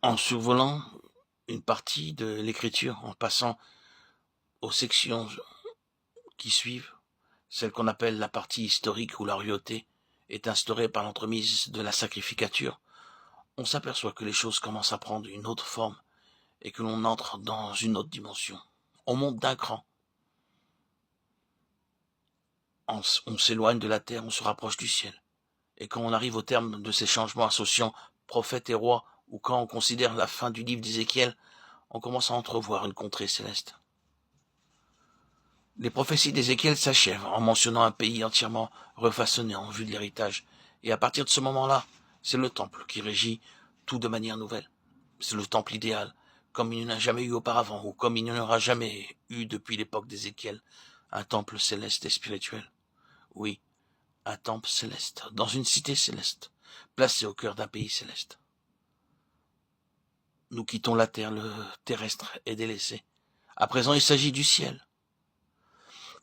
En survolant une partie de l'écriture, en passant aux sections qui suivent, celle qu'on appelle la partie historique où la royauté est instaurée par l'entremise de la sacrificature, on s'aperçoit que les choses commencent à prendre une autre forme et que l'on entre dans une autre dimension. On monte d'un cran. On s'éloigne de la terre, on se rapproche du ciel. Et quand on arrive au terme de ces changements associant prophètes et rois, ou quand on considère la fin du livre d'Ézéchiel, on commence à entrevoir une contrée céleste. Les prophéties d'Ézéchiel s'achèvent en mentionnant un pays entièrement refaçonné en vue de l'héritage. Et à partir de ce moment-là, c'est le temple qui régit tout de manière nouvelle. C'est le temple idéal, comme il n'y en a jamais eu auparavant, ou comme il n'y en aura jamais eu depuis l'époque d'Ézéchiel. Un temple céleste et spirituel. Oui, un temple céleste, dans une cité céleste, placé au cœur d'un pays céleste. Nous quittons la terre, le terrestre est délaissé. À présent, il s'agit du ciel.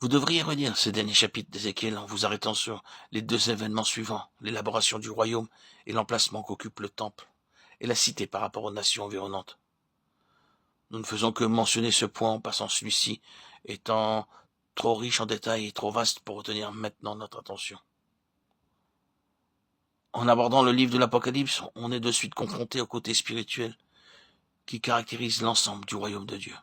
Vous devriez relire ces derniers chapitres d'Ézéchiel en vous arrêtant sur les deux événements suivants, l'élaboration du royaume et l'emplacement qu'occupe le temple, et la cité par rapport aux nations environnantes. Nous ne faisons que mentionner ce point en passant celui-ci, étant trop riche en détails et trop vaste pour retenir maintenant notre attention. En abordant le livre de l'Apocalypse, on est de suite confronté au côté spirituel qui caractérise l'ensemble du royaume de Dieu.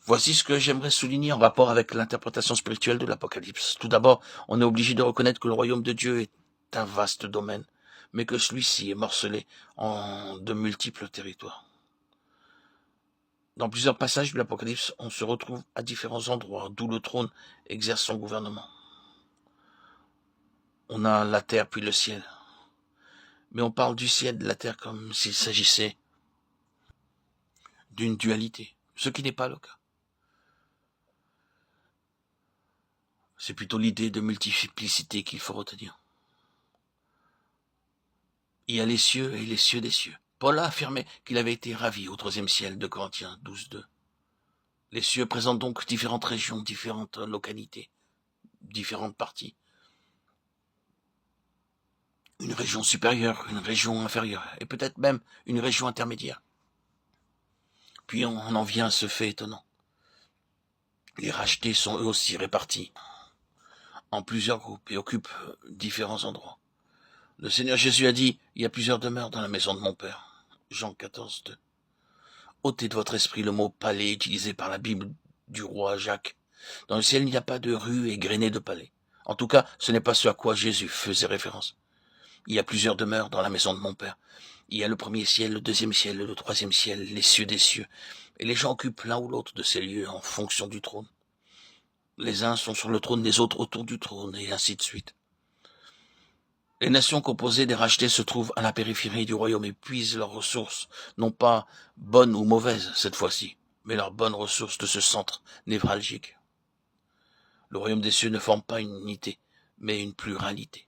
Voici ce que j'aimerais souligner en rapport avec l'interprétation spirituelle de l'Apocalypse. Tout d'abord, on est obligé de reconnaître que le royaume de Dieu est un vaste domaine, mais que celui-ci est morcelé en de multiples territoires. Dans plusieurs passages de l'Apocalypse, on se retrouve à différents endroits, d'où le trône exerce son gouvernement. On a la terre puis le ciel. Mais on parle du ciel et de la terre comme s'il s'agissait d'une dualité, ce qui n'est pas le cas. C'est plutôt l'idée de multiplicité qu'il faut retenir. Il y a les cieux et les cieux des cieux. Paul a affirmé qu'il avait été ravi au troisième ciel de Corinthiens 12:2. Les cieux présentent donc différentes régions, différentes localités, différentes parties. Une région supérieure, une région inférieure, et peut-être même une région intermédiaire. Puis on en vient à ce fait étonnant. Les rachetés sont eux aussi répartis en plusieurs groupes et occupent différents endroits. Le Seigneur Jésus a dit, il y a plusieurs demeures dans la maison de mon Père. Jean 14:2. Ôtez de votre esprit le mot palais utilisé par la Bible du roi Jacques. Dans le ciel, il n'y a pas de rue égrenée de palais. En tout cas, ce n'est pas ce à quoi Jésus faisait référence. Il y a plusieurs demeures dans la maison de mon Père. Il y a le premier ciel, le deuxième ciel, le troisième ciel, les cieux des cieux. Et les gens occupent l'un ou l'autre de ces lieux en fonction du trône. Les uns sont sur le trône, les autres autour du trône, et ainsi de suite. Les nations composées des rachetés se trouvent à la périphérie du royaume et puisent leurs ressources, non pas bonnes ou mauvaises cette fois-ci, mais leurs bonnes ressources de ce centre névralgique. Le royaume des cieux ne forme pas une unité, mais une pluralité.